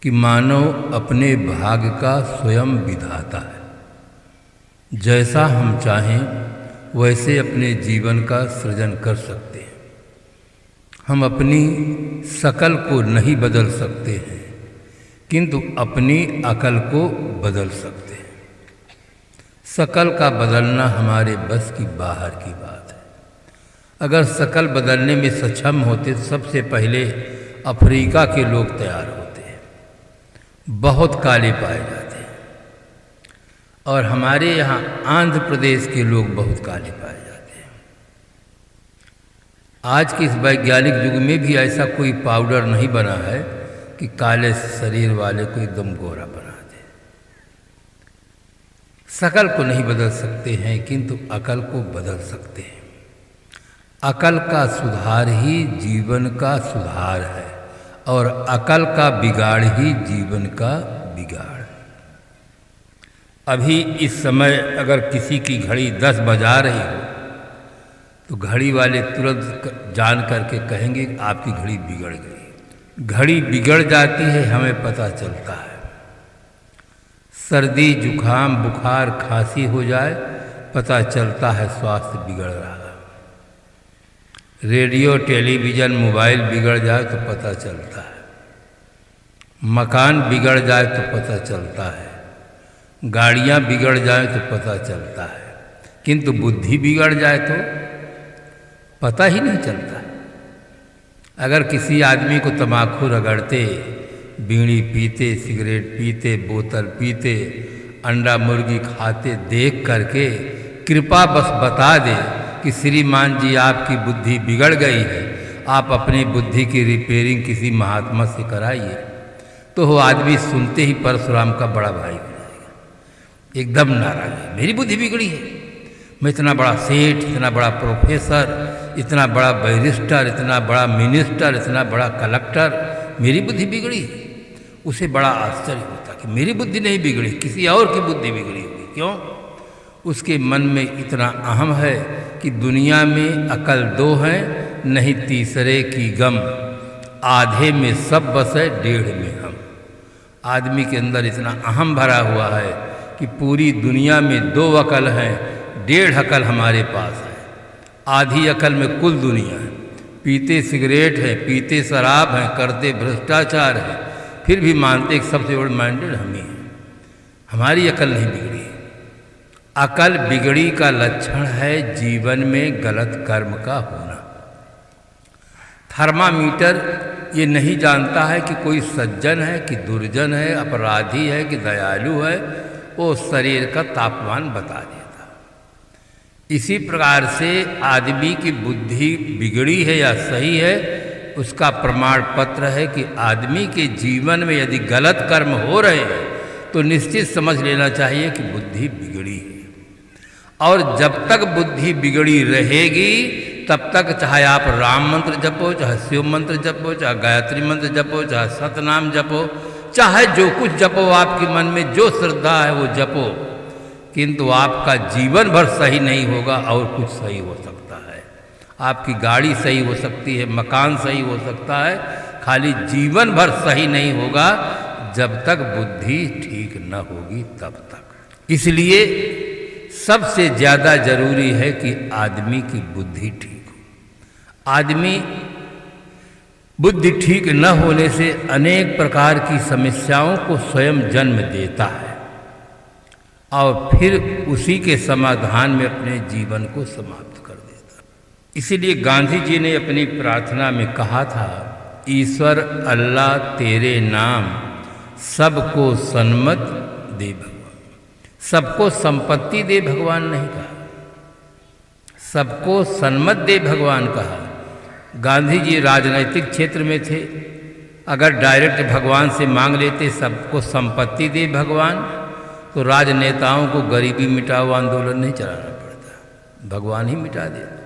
कि मानव अपने भाग्य का स्वयं विधाता है। जैसा हम चाहें वैसे अपने जीवन का सृजन कर सकते हैं। हम अपनी शकल को नहीं बदल सकते हैं, किंतु अपनी अकल को बदल सकते हैं। शकल का बदलना हमारे बस की बाहर की बात है। अगर शकल बदलने में सक्षम होते तो सबसे पहले अफ्रीका के लोग तैयार होते हैं, बहुत काले पाए जाते हैं, और हमारे यहाँ आंध्र प्रदेश के लोग बहुत काले पाए जाते हैं। आज के इस वैज्ञानिक युग में भी ऐसा कोई पाउडर नहीं बना है कि काले शरीर वाले को एकदम गोरा बना दे। शकल को नहीं बदल सकते हैं, किंतु अकल को बदल सकते हैं। अकल का सुधार ही जीवन का सुधार है, और अकल का बिगाड़ ही जीवन का बिगाड़। अभी इस समय अगर किसी की घड़ी 10 बजा रही हो तो घड़ी वाले तुरंत जान करके कहेंगे कि आपकी घड़ी बिगड़ गई। घड़ी बिगड़ जाती है, हमें पता चलता है। सर्दी जुखाम बुखार खांसी हो जाए, पता चलता है स्वास्थ्य बिगड़ रहा है। रेडियो टेलीविज़न मोबाइल बिगड़ जाए तो पता चलता है। मकान बिगड़ जाए तो पता चलता है। गाड़ियाँ बिगड़ जाए तो पता चलता है, किंतु बुद्धि बिगड़ जाए तो पता ही नहीं चलता। अगर किसी आदमी को तम्बाकू रगड़ते, बीड़ी पीते, सिगरेट पीते, बोतल पीते, अंडा मुर्गी खाते देख करके कृपा बस बता दे कि श्रीमान जी आपकी बुद्धि बिगड़ गई है, आप अपनी बुद्धि की रिपेयरिंग किसी महात्मा से कराइए, तो वो आदमी सुनते ही परशुराम का बड़ा भाई हो जाएगा, एकदम नाराज है। मेरी बुद्धि बिगड़ी है, मैं इतना बड़ा सेठ, इतना बड़ा प्रोफेसर, इतना बड़ा बैरिस्टर, इतना बड़ा मिनिस्टर, इतना बड़ा कलेक्टर, मेरी बुद्धि बिगड़ी है। उसे बड़ा आश्चर्य होता कि मेरी बुद्धि नहीं बिगड़ी, किसी और की बुद्धि बिगड़ी होगी। क्यों? उसके मन में इतना अहम है कि दुनिया में अकल 2 हैं, नहीं तीसरे की गम, आधे में सब बसे, 1.5 में हम। आदमी के अंदर इतना अहम भरा हुआ है कि पूरी दुनिया में 2 अकल हैं, 1.5 अकल हमारे पास है। आधी अकल में कुल दुनिया है। पीते सिगरेट है, पीते शराब हैं, करते भ्रष्टाचार है, फिर भी मानते कि सबसे बड़े माइंडेड हम ही हैं। हमारी अकल नहीं बिगड़ी। अकल बिगड़ी का लक्षण है जीवन में गलत कर्म का होना। थर्मामीटर ये नहीं जानता है कि कोई सज्जन है कि दुर्जन है, अपराधी है कि दयालु है, वो शरीर का तापमान बता देता। इसी प्रकार से आदमी की बुद्धि बिगड़ी है या सही है, उसका प्रमाण पत्र है कि आदमी के जीवन में यदि गलत कर्म हो रहे हैं तो निश्चित समझ लेना चाहिए कि बुद्धि बिगड़ी है। और जब तक बुद्धि बिगड़ी रहेगी तब तक चाहे आप राम मंत्र जपो, चाहे शिव मंत्र जपो, चाहे गायत्री मंत्र जपो, चाहे सतनाम जपो, चाहे जो कुछ जपो, आपके मन में जो श्रद्धा है वो जपो, किंतु आपका जीवन भर सही नहीं होगा और कुछ सही हो सकता है। आपकी गाड़ी सही हो सकती है, मकान सही हो सकता है, खाली जीवन भर सही नहीं होगा जब तक बुद्धि ठीक न होगी तब तक। इसलिए सबसे ज़्यादा जरूरी है कि आदमी की बुद्धि ठीक हो। आदमी बुद्धि ठीक न होने से अनेक प्रकार की समस्याओं को स्वयं जन्म देता है और फिर उसी के समाधान में अपने जीवन को समाप्त कर देता है। इसीलिए गांधी जी ने अपनी प्रार्थना में कहा था, ईश्वर अल्लाह तेरे नाम सबको सन्मत दे भगवान। सबको संपत्ति दे भगवान नहीं कहा, सबको सन्मत दे भगवान कहा। गांधी जी राजनीतिक क्षेत्र में थे, अगर डायरेक्ट भगवान से मांग लेते सबको संपत्ति दे भगवान, तो राजनेताओं को गरीबी मिटाओ आंदोलन नहीं चलाना पड़ता, भगवान ही मिटा देता।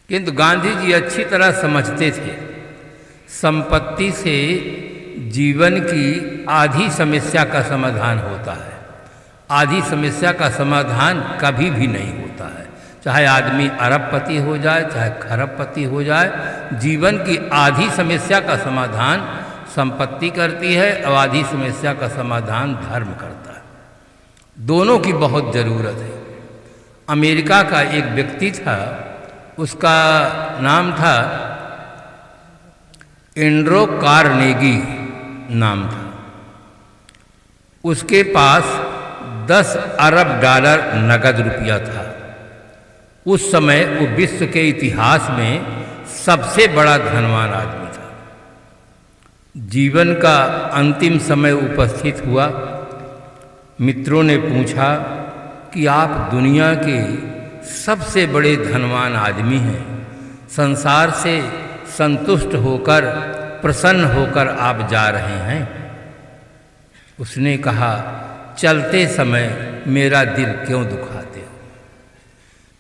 किंतु गांधी जी अच्छी तरह समझते थे संपत्ति से जीवन की आधी समस्या का समाधान होता है, आधी समस्या का समाधान कभी भी नहीं होता है। चाहे आदमी अरबपति हो जाए, चाहे खरबपति हो जाए, जीवन की आधी समस्या का समाधान संपत्ति करती है, अवधि समस्या का समाधान धर्म करता है। दोनों की बहुत ज़रूरत है। अमेरिका का एक व्यक्ति था, उसका नाम था एंड्रो कार्नेगी नाम था। उसके पास 10 अरब डॉलर नगद रुपया था। उस समय वो विश्व के इतिहास में सबसे बड़ा धनवान आदमी था। जीवन का अंतिम समय उपस्थित हुआ। मित्रों ने पूछा कि आप दुनिया के सबसे बड़े धनवान आदमी हैं, संसार से संतुष्ट होकर, प्रसन्न होकर आप जा रहे हैं। उसने कहा, चलते समय मेरा दिल क्यों दुखाते हो?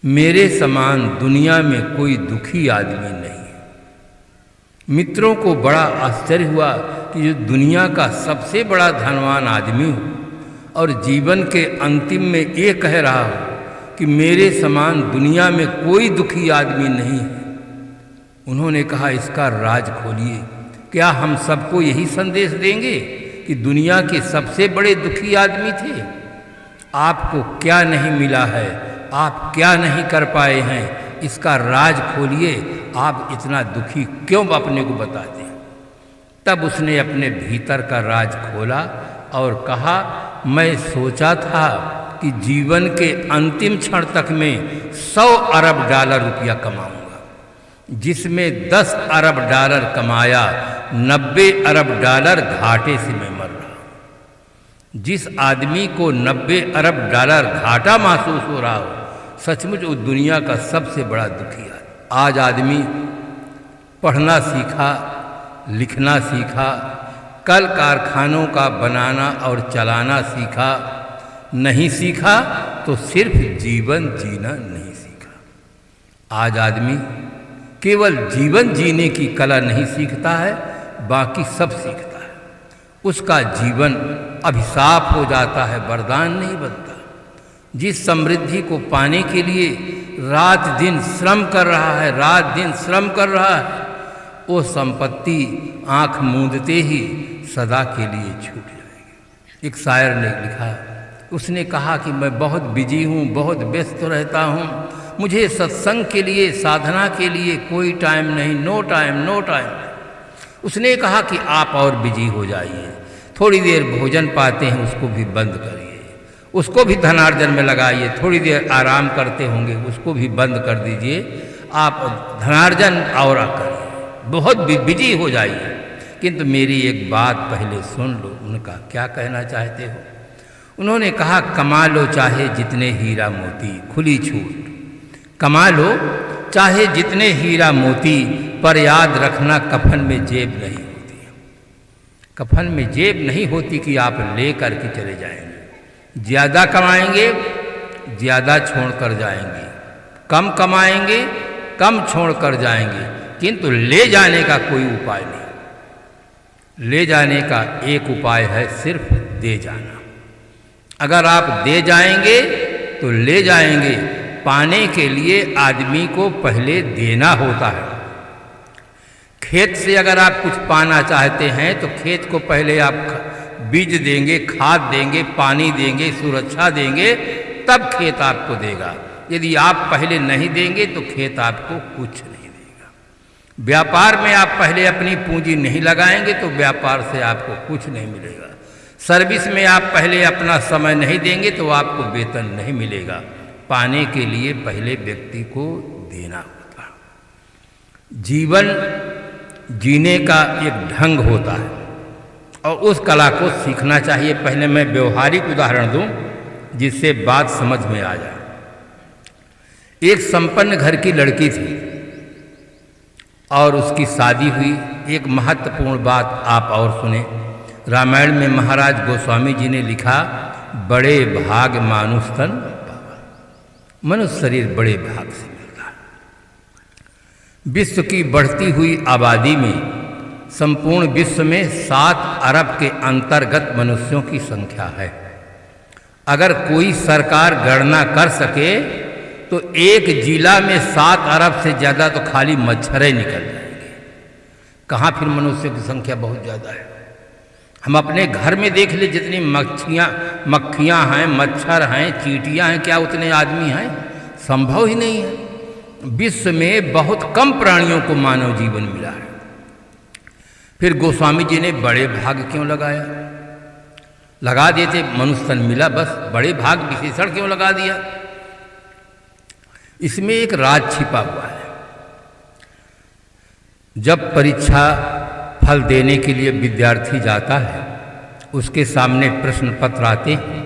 मेरे समान दुनिया में कोई दुखी आदमी नहीं है। मित्रों को बड़ा आश्चर्य हुआ कि जो दुनिया का सबसे बड़ा धनवान आदमी हो और जीवन के अंतिम में ये कह रहा हो कि मेरे समान दुनिया में कोई दुखी आदमी नहीं है। उन्होंने कहा, इसका राज खोलिए। क्या हम सबको यही संदेश देंगे कि दुनिया के सबसे बड़े दुखी आदमी थे? आपको क्या नहीं मिला है, आप क्या नहीं कर पाए हैं, इसका राज खोलिए। आप इतना दुखी क्यों अपने को बताते हैं? तब उसने अपने भीतर का राज खोला और कहा, मैं सोचा था कि जीवन के अंतिम क्षण तक में 100 अरब डॉलर रुपया कमाऊंगा, जिसमें 10 अरब डॉलर कमाया, 90 अरब डॉलर घाटे से मैं मर रहा हूं। जिस आदमी को 90 अरब डॉलर घाटा महसूस हो रहा हो, सचमुच वो दुनिया का सबसे बड़ा दुखी है। आज आदमी पढ़ना सीखा, लिखना सीखा, कल कारखानों का बनाना और चलाना सीखा, नहीं सीखा तो सिर्फ जीवन जीना नहीं सीखा। आज आदमी केवल जीवन जीने की कला नहीं सीखता है, बाकी सब सीखता है। उसका जीवन अभिशाप हो जाता है, वरदान नहीं बनता। जिस समृद्धि को पाने के लिए रात दिन श्रम कर रहा है, रात दिन श्रम कर रहा है, वो संपत्ति आंख मूंदते ही सदा के लिए छूट जाएगी। एक शायर ने लिखा, उसने कहा कि मैं बहुत बिजी हूँ, बहुत व्यस्त रहता हूँ, मुझे सत्संग के लिए, साधना के लिए कोई टाइम नहीं, नो टाइम, नो टाइम। उसने कहा कि आप और बिजी हो जाइए, थोड़ी देर भोजन पाते हैं उसको भी बंद करिए, उसको भी धनार्जन में लगाइए, थोड़ी देर आराम करते होंगे उसको भी बंद कर दीजिए, आप धनार्जन और करिए, बहुत बिजी हो जाइए। किंतु मेरी एक बात पहले सुन लो। उनका क्या कहना चाहते हो? उन्होंने कहा, कमा लो चाहे जितने हीरा मोती, खुली छूट, कमा लो चाहे जितने हीरा मोती, पर याद रखना कफन में जेब नहीं होती। कफन में जेब नहीं होती कि आप ले करके चले जाएंगे। ज़्यादा कमाएंगे, ज़्यादा छोड़ कर जाएंगे, कम कमाएंगे, कम छोड़ कर जाएंगे, किंतु ले जाने का कोई उपाय नहीं। ले जाने का एक उपाय है, सिर्फ दे जाना। अगर आप दे जाएंगे तो ले जाएंगे। पाने के लिए आदमी को पहले देना होता है। खेत से अगर आप कुछ पाना चाहते हैं तो खेत को पहले आप बीज देंगे, खाद देंगे, पानी देंगे, सुरक्षा देंगे, तब खेत आपको देगा। यदि आप पहले नहीं देंगे तो खेत आपको कुछ नहीं देगा। व्यापार में आप पहले अपनी पूंजी नहीं लगाएंगे तो व्यापार से आपको कुछ नहीं मिलेगा। सर्विस में आप पहले अपना समय नहीं देंगे तो आपको वेतन नहीं मिलेगा। पाने के लिए पहले व्यक्ति को देना होता है। जीवन जीने का एक ढंग होता है और उस कला को सीखना चाहिए। पहले मैं व्यवहारिक उदाहरण दूं जिससे बात समझ में आ जाए। एक संपन्न घर की लड़की थी और उसकी शादी हुई। एक महत्वपूर्ण बात आप और सुने। रामायण में महाराज गोस्वामी जी ने लिखा, बड़े भाग मानुष तन पावा। मनुष्य शरीर बड़े भाग से मिलता है। विश्व की बढ़ती हुई आबादी में संपूर्ण विश्व में 7 अरब के अंतर्गत मनुष्यों की संख्या है। अगर कोई सरकार गणना कर सके तो एक जिला में 7 अरब से ज़्यादा तो खाली मच्छर निकल जाएंगे। कहाँ फिर मनुष्य की संख्या बहुत ज़्यादा है। हम अपने घर में देख ले, जितनी मक्खियाँ हैं, मच्छर हैं, चींटियाँ हैं, क्या उतने आदमी हैं? संभव ही नहीं है। विश्व में बहुत कम प्राणियों को मानव जीवन मिला है। फिर गोस्वामी जी ने बड़े भाग क्यों लगाया? लगा देते मनुष्य तन मिला, बस बड़े भाग विशेषण क्यों लगा दिया? इसमें एक राज छिपा हुआ है। जब परीक्षा फल देने के लिए विद्यार्थी जाता है, उसके सामने प्रश्न पत्र आते हैं,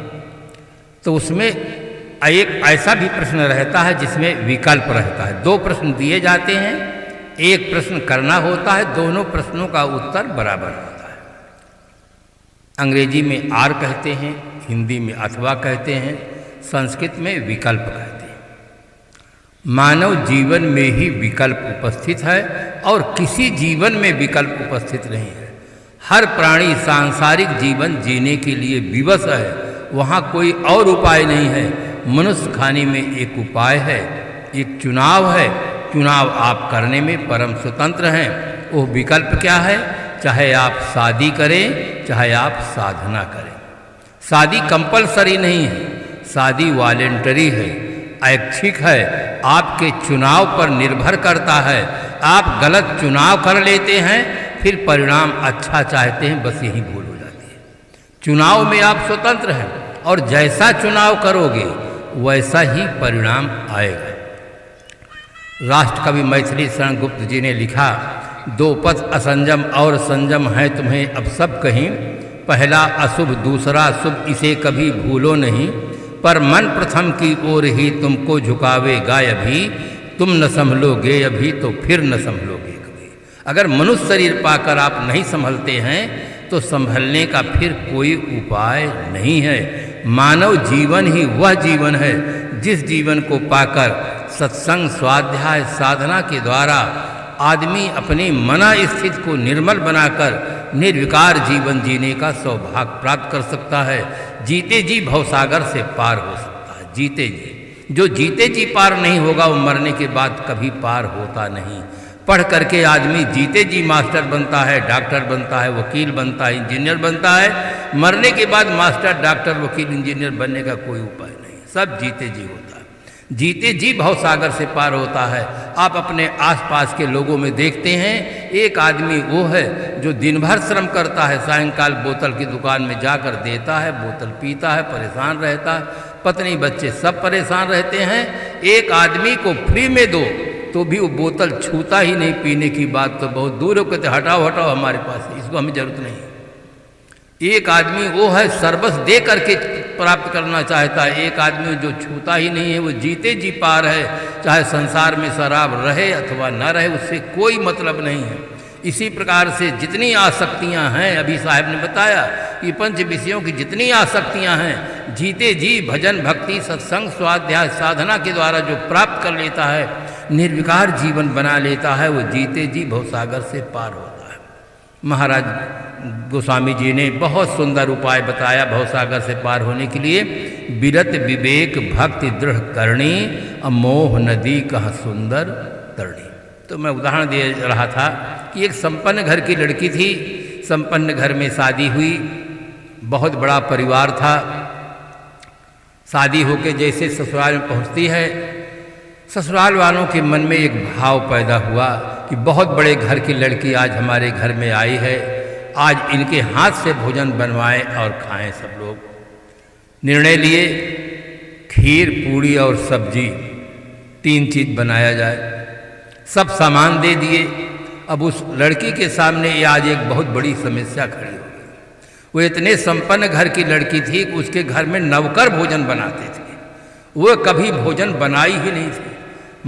तो उसमें एक ऐसा भी प्रश्न रहता है जिसमें विकल्प रहता है। 2 प्रश्न दिए जाते हैं, एक प्रश्न करना होता है, दोनों प्रश्नों का उत्तर बराबर होता है। अंग्रेजी में आर कहते हैं, हिंदी में अथवा कहते हैं, संस्कृत में विकल्प कहते हैं। मानव जीवन में ही विकल्प उपस्थित है और किसी जीवन में विकल्प उपस्थित नहीं है। हर प्राणी सांसारिक जीवन जीने के लिए विवश है, वहाँ कोई और उपाय नहीं है। मनुष्य खाने में एक उपाय है, एक चुनाव है। चुनाव आप करने में परम स्वतंत्र हैं। वो विकल्प क्या है? चाहे आप शादी करें, चाहे आप साधना करें। शादी कंपलसरी नहीं है, शादी वॉलेंटरी है, ऐच्छिक है, आपके चुनाव पर निर्भर करता है। आप गलत चुनाव कर लेते हैं, फिर परिणाम अच्छा चाहते हैं, बस यही भूल हो जाती है। चुनाव में आप स्वतंत्र हैं और जैसा चुनाव करोगे वैसा ही परिणाम आएगा। राष्ट्रकवि मैथिली शरण गुप्त जी ने लिखा, 2 पथ असंजम और संजम है तुम्हें अब सब कहीं। पहला अशुभ दूसरा शुभ, इसे कभी भूलो नहीं। पर मन प्रथम की ओर ही तुमको झुकावेगा अभी। तुम न संभलोगे अभी तो फिर न संभलोगे कभी। अगर मनुष्य शरीर पाकर आप नहीं संभलते हैं तो संभलने का फिर कोई उपाय नहीं है। मानव जीवन ही वह जीवन है जिस जीवन को पाकर सत्संग, स्वाध्याय, साधना के द्वारा आदमी अपनी मना स्थिति को निर्मल बनाकर निर्विकार जीवन जीने का सौभाग्य प्राप्त कर सकता है। जीते जी भवसागर से पार हो सकता है। जीते जी, जो जीते जी पार नहीं होगा वो मरने के बाद कभी पार होता नहीं। पढ़ करके आदमी जीते जी मास्टर बनता है, डॉक्टर बनता है, वकील बनता है, इंजीनियर बनता है। मरने के बाद मास्टर, डॉक्टर, वकील, इंजीनियर बनने का कोई उपाय नहीं। सब जीते जी होता है। जीते जी भवसागर से पार होता है। आप अपने आसपास के लोगों में देखते हैं, एक आदमी वो है जो दिन भर श्रम करता है, सायंकाल बोतल की दुकान में जाकर देता है, बोतल पीता है, परेशान रहता है, पत्नी बच्चे सब परेशान रहते हैं। एक आदमी को फ्री में दो तो भी वो बोतल छूता ही नहीं, पीने की बात तो बहुत दूर हो, कहते हटाओ हटाओ हमारे पास है, इसको हमें जरूरत नहीं है। एक आदमी वो है सर्वस्व दे करके प्राप्त करना चाहता है। एक आदमी जो छूता ही नहीं है, वो जीते जी पार है। चाहे संसार में शराब रहे अथवा न रहे, उससे कोई मतलब नहीं है। इसी प्रकार से जितनी आसक्तियां हैं, अभी साहब ने बताया कि 5 विषयों की जितनी आसक्तियां हैं, जीते जी भजन, भक्ति, सत्संग, स्वाध्याय, साधना के द्वारा जो प्राप्त कर लेता है, निर्विकार जीवन बना लेता है, वो जीते जी भवसागर से पार होता है। महाराज गोस्वामी जी ने बहुत सुंदर उपाय बताया भवसागर से पार होने के लिए। विरत विवेक भक्ति दृढ़ करणी, अमोह नदी कह सुंदर तरणी। तो मैं उदाहरण दे रहा था कि एक संपन्न घर की लड़की थी। संपन्न घर में शादी हुई, बहुत बड़ा परिवार था। शादी होके जैसे ससुराल में पहुंचती है, ससुराल वालों के मन में एक भाव पैदा हुआ कि बहुत बड़े घर की लड़की आज हमारे घर में आई है, आज इनके हाथ से भोजन बनवाएं और खाएं सब लोग। निर्णय लिए खीर, पूड़ी और सब्जी 3 चीज़ बनाया जाए। सब सामान दे दिए। अब उस लड़की के सामने ये आज एक बहुत बड़ी समस्या खड़ी हो गई। वो इतने संपन्न घर की लड़की थी कि उसके घर में नौकर भोजन बनाते थे, वो कभी भोजन बनाई ही नहीं थी।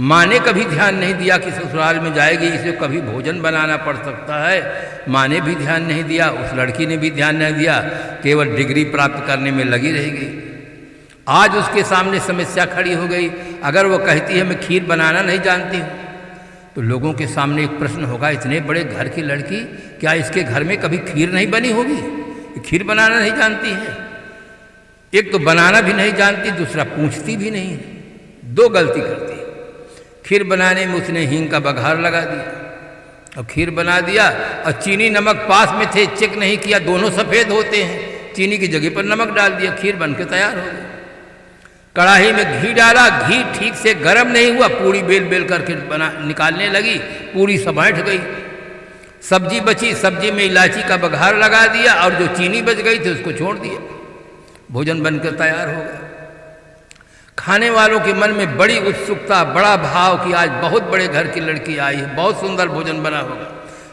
माँ ने कभी ध्यान नहीं दिया कि ससुराल में जाएगी, इसे कभी भोजन बनाना पड़ सकता है। माँ ने भी ध्यान नहीं दिया, उस लड़की ने भी ध्यान नहीं दिया, केवल डिग्री प्राप्त करने में लगी रहेगी। आज उसके सामने समस्या खड़ी हो गई। अगर वो कहती है मैं खीर बनाना नहीं जानती हूँ, तो लोगों के सामने एक प्रश्न होगा, इतने बड़े घर की लड़की, क्या इसके घर में कभी खीर नहीं बनी होगी? खीर बनाना नहीं जानती है। एक तो बनाना भी नहीं जानती, दूसरा पूछती भी नहीं है। 2 गलती करती है। खीर बनाने में उसने हींग का बघार लगा दिया और खीर बना दिया, और चीनी नमक पास में थे, चेक नहीं किया, दोनों सफ़ेद होते हैं, चीनी की जगह पर नमक डाल दिया, खीर बन के तैयार हो गई। कढ़ाई में घी डाला, घी ठीक से गर्म नहीं हुआ, पूड़ी बेल बेल करके निकालने लगी, पूड़ी समैठ गई। सब्जी बची, सब्जी में इलायची का बघार लगा दिया, और जो चीनी बच गई थी उसको छोड़ दिया, भोजन बनकर तैयार हो गया। खाने वालों के मन में बड़ी उत्सुकता, बड़ा भाव कि आज बहुत बड़े घर की लड़की आई है, बहुत सुंदर भोजन बना होगा।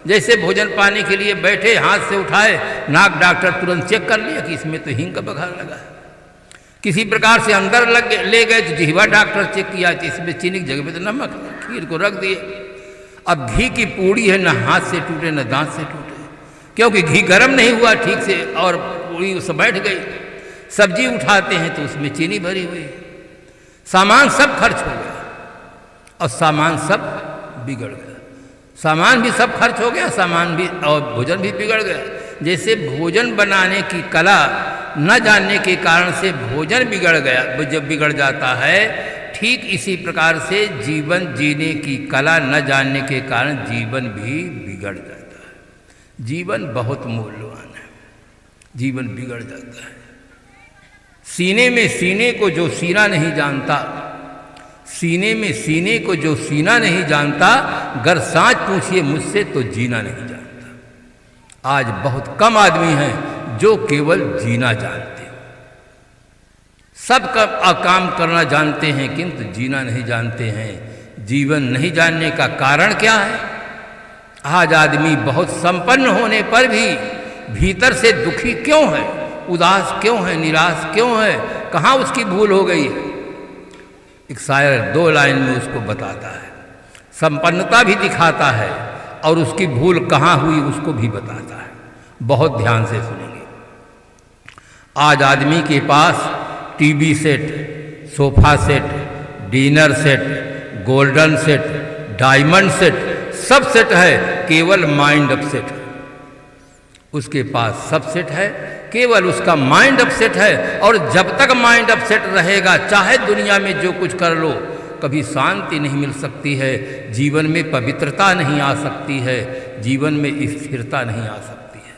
जैसे भोजन पाने के लिए बैठे, हाथ से उठाए, नाक डॉक्टर तुरंत चेक कर लिया कि इसमें तो हींग का बघार लगा है। किसी प्रकार से अंदर ले गए तो जिहवा डॉक्टर चेक किया कि इसमें चीनी की जगह पे तो नमक है, खीर को रख दिए। अब घी की पूड़ी है, न हाथ से टूटे न दांत से टूटे, क्योंकि घी गर्म नहीं हुआ ठीक से और पूड़ी उससे बैठ गई। सब्जी उठाते हैं तो उसमें चीनी भरी हुई, सामान सब खर्च हो गया और सामान सब बिगड़ गया। सामान भी सब खर्च हो गया, सामान भी और भोजन भी बिगड़ गया। जैसे भोजन बनाने की कला न जानने के कारण से भोजन बिगड़ गया, जब बिगड़ जाता है, ठीक इसी प्रकार से जीवन जीने की कला न जानने के कारण जीवन भी बिगड़ जाता है। जीवन बहुत मूल्यवान है, जीवन बिगड़ जाता है। सीने में सीने को जो सीना नहीं जानता, सीने में सीने को जो सीना नहीं जानता, गर सांच पूछिए मुझसे तो जीना नहीं जानता। आज बहुत कम आदमी हैं जो केवल जीना जानते हैं। सब काम करना जानते हैं किंतु जीना नहीं जानते हैं। जीवन नहीं जानने का कारण क्या है? आज आदमी बहुत संपन्न होने पर भी भीतर से दुखी क्यों है, उदास क्यों है, निराश क्यों है? कहाँ उसकी भूल हो गई है? एक शायर 2 लाइन में उसको बताता है, संपन्नता भी दिखाता है और उसकी भूल कहाँ हुई उसको भी बताता है। बहुत ध्यान से सुनेंगे। आज आदमी के पास TV set, sofa set, dinner set, golden set, diamond set, सब सेट है, केवल माइंड अपसेट है। उसके पास सब सेट है, केवल उसका माइंड अपसेट है। और जब तक माइंड अपसेट रहेगा, चाहे दुनिया में जो कुछ कर लो, कभी शांति नहीं मिल सकती है, जीवन में पवित्रता नहीं आ सकती है, जीवन में स्थिरता नहीं आ सकती है।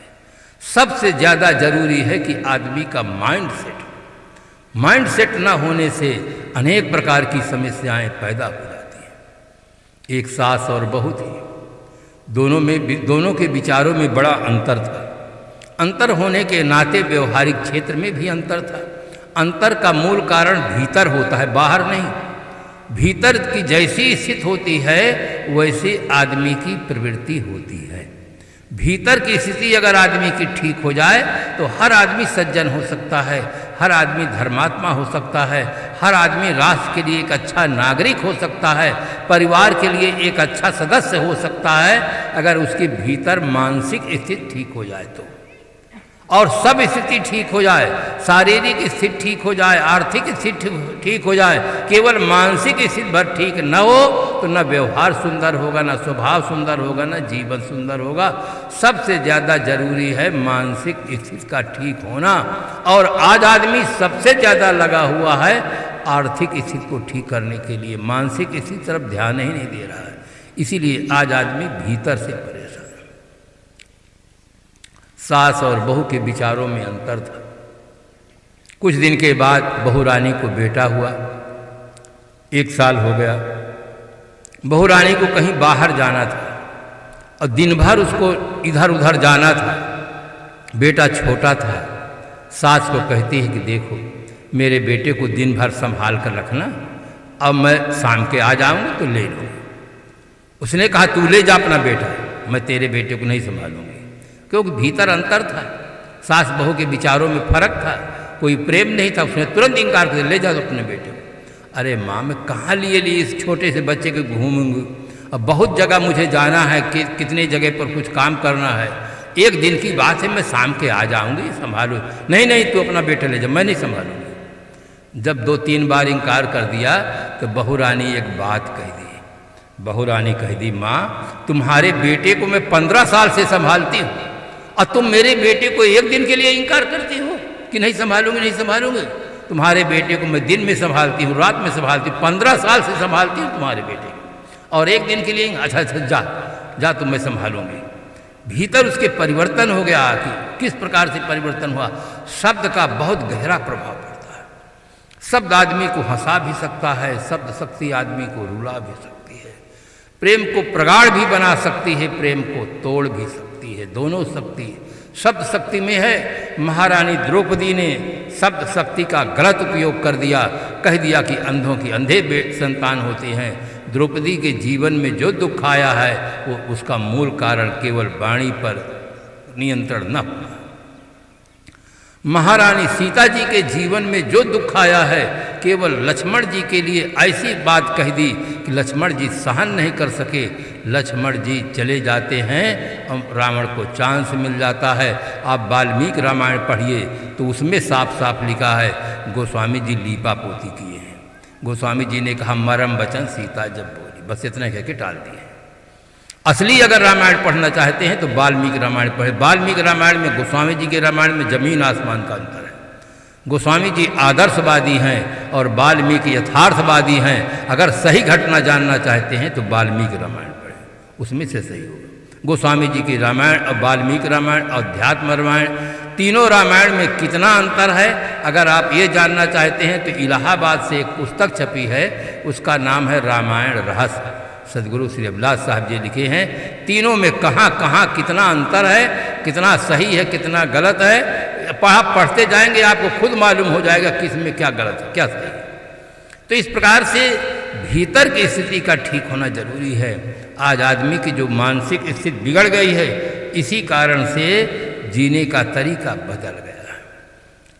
सबसे ज़्यादा जरूरी है कि आदमी का माइंड सेट हो। माइंड सेट न होने से अनेक प्रकार की समस्याएं पैदा हो जाती हैं। एक सास और बहू थी, दोनों के विचारों में बड़ा अंतर था। अंतर होने के नाते व्यवहारिक क्षेत्र में भी अंतर था। अंतर का मूल कारण भीतर होता है, बाहर नहीं। भीतर की जैसी स्थिति होती है वैसे आदमी की प्रवृत्ति होती है। भीतर की स्थिति अगर आदमी की ठीक हो जाए तो हर आदमी सज्जन हो सकता है, हर आदमी धर्मात्मा हो सकता है, हर आदमी राष्ट्र के लिए एक अच्छा नागरिक हो सकता है, परिवार के लिए एक अच्छा सदस्य हो सकता है, अगर उसके भीतर मानसिक स्थिति ठीक हो जाए तो। और सब स्थिति ठीक हो जाए, शारीरिक स्थिति ठीक हो जाए, आर्थिक स्थिति ठीक हो जाए, केवल मानसिक स्थिति भर ठीक न हो तो न व्यवहार सुंदर होगा, न स्वभाव सुंदर होगा, न जीवन सुंदर होगा। सबसे ज़्यादा जरूरी है मानसिक स्थिति का ठीक होना। और आज आदमी सबसे ज़्यादा लगा हुआ है आर्थिक स्थिति को ठीक करने के लिए, मानसिक स्थिति तरफ ध्यान ही नहीं दे रहा है। इसीलिए आज आदमी भीतर से परेशान। सास और बहू के विचारों में अंतर था। कुछ दिन के बाद बहू रानी को बेटा हुआ, 1 साल हो गया। बहू रानी को कहीं बाहर जाना था और दिन भर उसको इधर उधर जाना था। बेटा छोटा था। सास को कहती है कि देखो मेरे बेटे को दिन भर संभाल कर रखना, अब मैं शाम के आ जाऊंगा तो ले लो। उसने कहा तू ले जा अपना बेटा, मैं तेरे बेटे को नहीं संभालूंगी। क्योंकि भीतर अंतर था, सास बहू के विचारों में फर्क था, कोई प्रेम नहीं था। उसने तुरंत इनकार कर दिया, ले जाओ अपने बेटे को। अरे माँ मैं कहाँ लिए इस छोटे से बच्चे को घूमूंगी, अब बहुत जगह मुझे जाना है, कितने जगह पर कुछ काम करना है, 1 दिन की बात है, मैं शाम के आ जाऊंगी, संभालो। नहीं नहीं तू अपना बेटा ले जा, मैं नहीं संभालूंगी। जब 2-3 बार इनकार कर दिया तो बहू रानी एक बात कह दी। बहू रानी कह दी, माँ तुम्हारे बेटे को मैं 15 साल से संभालती हूँ और तुम मेरे बेटे को 1 दिन के लिए इनकार करती हो कि नहीं संभालूंगी, नहीं संभालूंगी। तुम्हारे बेटे को मैं दिन में संभालती हूँ, रात में संभालती हूँ, 15 साल से संभालती हूँ तुम्हारे बेटे को, और 1 दिन के लिए अच्छा जा जा तुम मैं संभालूंगी। भीतर उसके परिवर्तन हो गया कि किस प्रकार से परिवर्तन हुआ। शब्द का बहुत गहरा प्रभाव पड़ता है। शब्द आदमी को हंसा भी सकता है, शब्द शक्ति आदमी को रुला भी सकती है, प्रेम को प्रगाढ़ भी बना सकती है, प्रेम को तोड़ भी सकती है। दोनों शक्ति शब्द शक्ति में है। महारानी द्रौपदी ने शब्द शक्ति का गलत उपयोग कर दिया, कह दिया कि अंधों की अंधे संतान होते हैं। द्रौपदी के जीवन में जो दुख आया है वो उसका मूल कारण केवल वाणी पर नियंत्रण न होना। महारानी सीता जी के जीवन में जो दुख आया है केवल लक्ष्मण जी के लिए ऐसी बात कह दी कि लक्ष्मण जी सहन नहीं कर सके। लक्ष्मण जी चले जाते हैं और रावण को चांस मिल जाता है। आप वाल्मीकि रामायण पढ़िए तो उसमें साफ साफ लिखा है, गोस्वामी जी लीपा पोती किए हैं। गोस्वामी जी ने कहा मरम वचन सीता जब बोली, बस इतना कह के टाल दिए। असली अगर रामायण पढ़ना चाहते हैं तो वाल्मीकि रामायण पढ़े। वाल्मीकि रामायण में गोस्वामी जी के रामायण में जमीन आसमान का अंतर है। गोस्वामी जी आदर्शवादी हैं और वाल्मीकि यथार्थवादी हैं। अगर सही घटना जानना चाहते हैं तो वाल्मीकि रामायण पढ़ें, उसमें से सही होगा। गोस्वामी जी की रामायण और वाल्मीकि रामायण, अध्यात्म रामायण, तीनों रामायण में कितना अंतर है अगर आप ये जानना चाहते हैं तो इलाहाबाद से एक पुस्तक छपी है, उसका नाम है रामायण रहस्य। सदगुरु श्री अभिलाष साहब जी लिखे हैं। तीनों में कहाँ कहाँ कितना अंतर है, कितना सही है, कितना गलत है, आप पढ़ते जाएंगे आपको खुद मालूम हो जाएगा किस में क्या गलत है क्या सही है। तो इस प्रकार से भीतर की स्थिति का ठीक होना जरूरी है। आज आदमी की जो मानसिक स्थिति बिगड़ गई है, इसी कारण से जीने का तरीका बदल गया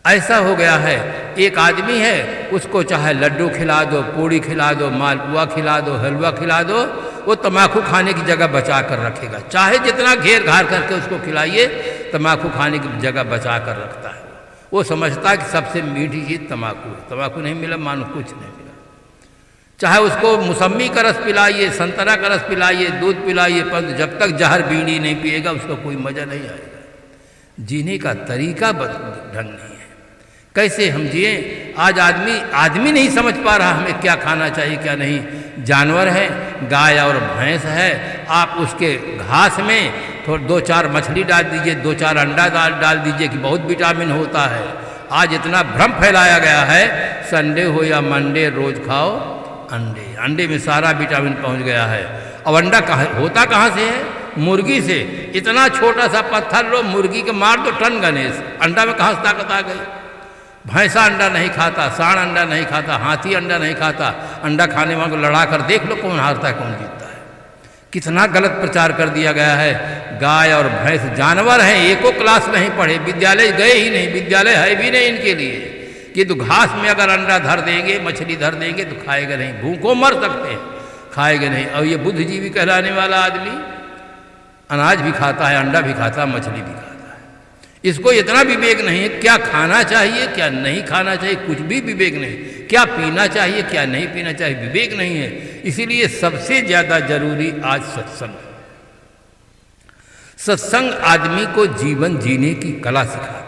है। ऐसा हो गया है, एक आदमी है उसको चाहे लड्डू खिला दो, पूड़ी खिला दो, मालपुआ खिला दो, हलवा खिला दो, वो तम्बाकू खाने की जगह बचा कर रखेगा। चाहे जितना घेर घार करके उसको खिलाइए, तम्बाकू खाने की जगह बचा कर रखता है। वो समझता है कि सबसे मीठी चीज़ तम्बाकू है, तम्बाकू नहीं मिला मानो कुछ नहीं मिला। चाहे उसको मौसम्मी का रस पिलाइए, संतरा का रस पिलाइए, दूध पिलाइए, परंतु जब तक जहर बीड़ी नहीं पिएगा उसको कोई मज़ा नहीं आएगा। जीने का तरीका ढंग नहीं है। कैसे हम जिए? आज आदमी नहीं समझ पा रहा हमें क्या खाना चाहिए क्या नहीं। जानवर है, गाय और भैंस है, आप उसके घास में थोड़ा 2-4 मछली डाल दीजिए, 2-4 अंडा डाल दीजिए कि बहुत विटामिन होता है। आज इतना भ्रम फैलाया गया है, संडे हो या मंडे रोज खाओ अंडे, अंडे में सारा विटामिन पहुंच गया है। अब अंडा होता कहाँ से है? मुर्गी से। इतना छोटा सा पत्थर लो, मुर्गी के मार दो टन गणेश, अंडा में कहाँ से ताकत आ गई? भैंसा अंडा नहीं खाता, सांड अंडा नहीं खाता, हाथी अंडा नहीं खाता। अंडा खाने वालों को लड़ा कर देख लो कौन हारता है कौन जीतता है। कितना गलत प्रचार कर दिया गया है। गाय और भैंस जानवर हैं, एको क्लास नहीं पढ़े, विद्यालय गए ही नहीं, विद्यालय है भी नहीं इनके लिए कि तो घास में अगर अंडा धर देंगे, मछली धर देंगे तो खाएगा नहीं, भूखों मर सकते हैं, खाएगा नहीं। और ये बुद्धिजीवी कहलाने वाला आदमी अनाज भी खाता है, अंडा भी खाता है, मछली भी खाता है। इसको इतना विवेक नहीं है क्या खाना चाहिए क्या नहीं खाना चाहिए, कुछ भी विवेक नहीं। क्या पीना चाहिए क्या नहीं पीना चाहिए, विवेक नहीं है। इसीलिए सबसे ज़्यादा जरूरी आज सत्संग। सत्संग आदमी को जीवन जीने की कला सिखाता है।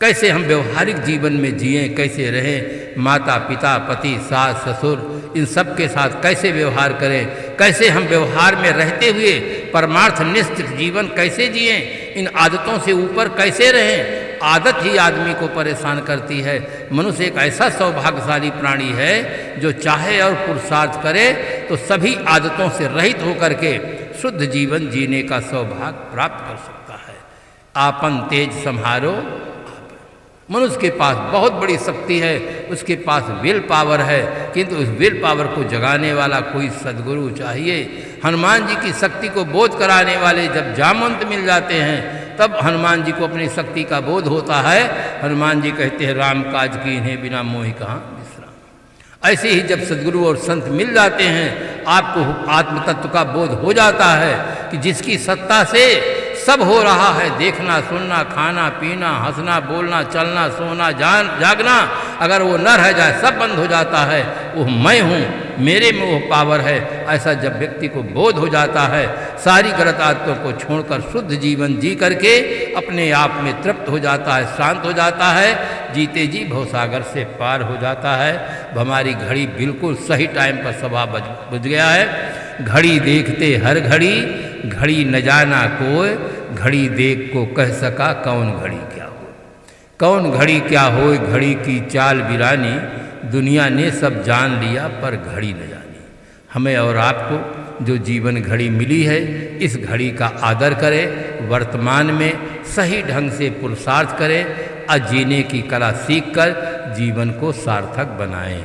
कैसे हम व्यवहारिक जीवन में जिएं, कैसे रहें, माता पिता पति सास ससुर इन सब के साथ कैसे व्यवहार करें, कैसे हम व्यवहार में रहते हुए परमार्थनिष्ठ जीवन कैसे जिएं, इन आदतों से ऊपर कैसे रहें। आदत ही आदमी को परेशान करती है। मनुष्य एक ऐसा सौभाग्यशाली प्राणी है जो चाहे और पुरुषार्थ करे तो सभी आदतों से रहित होकर के शुद्ध जीवन जीने का सौभाग्य प्राप्त कर सकता है। आपन तेज संहारो। मनुष्य के पास बहुत बड़ी शक्ति है, उसके पास विल पावर है, किंतु उस विल पावर को जगाने वाला कोई सद्गुरु चाहिए। हनुमान जी की शक्ति को बोध कराने वाले जब जामवंत मिल जाते हैं तब हनुमान जी को अपनी शक्ति का बोध होता है। हनुमान जी कहते हैं राम काज की इन्हें बिना मोहि कहाँ विश्राम। ऐसे ही जब सद्गुरु और संत मिल जाते हैं आपको आत्म तत्व का बोध हो जाता है कि जिसकी सत्ता से सब हो रहा है, देखना सुनना खाना पीना हंसना बोलना चलना सोना जागना, अगर वो न रह जाए सब बंद हो जाता है। वो मैं हूँ, मेरे में वो पावर है। ऐसा जब व्यक्ति को बोध हो जाता है, सारी गलत आदतों को छोड़कर शुद्ध जीवन जी करके अपने आप में तृप्त हो जाता है, शांत हो जाता है, जीते जी भवसागर से पार हो जाता है। हमारी घड़ी बिल्कुल सही टाइम पर सवा बज गया है। घड़ी देखते हर घड़ी, घड़ी न जाना कोय, घड़ी देख को कह सका कौन घड़ी क्या हो। कौन घड़ी क्या हो, घड़ी की चाल वीरानी, दुनिया ने सब जान लिया पर घड़ी न जानी। हमें और आपको जो जीवन घड़ी मिली है, इस घड़ी का आदर करें, वर्तमान में सही ढंग से पुरुषार्थ करें और जीने की कला सीखकर जीवन को सार्थक बनाएं।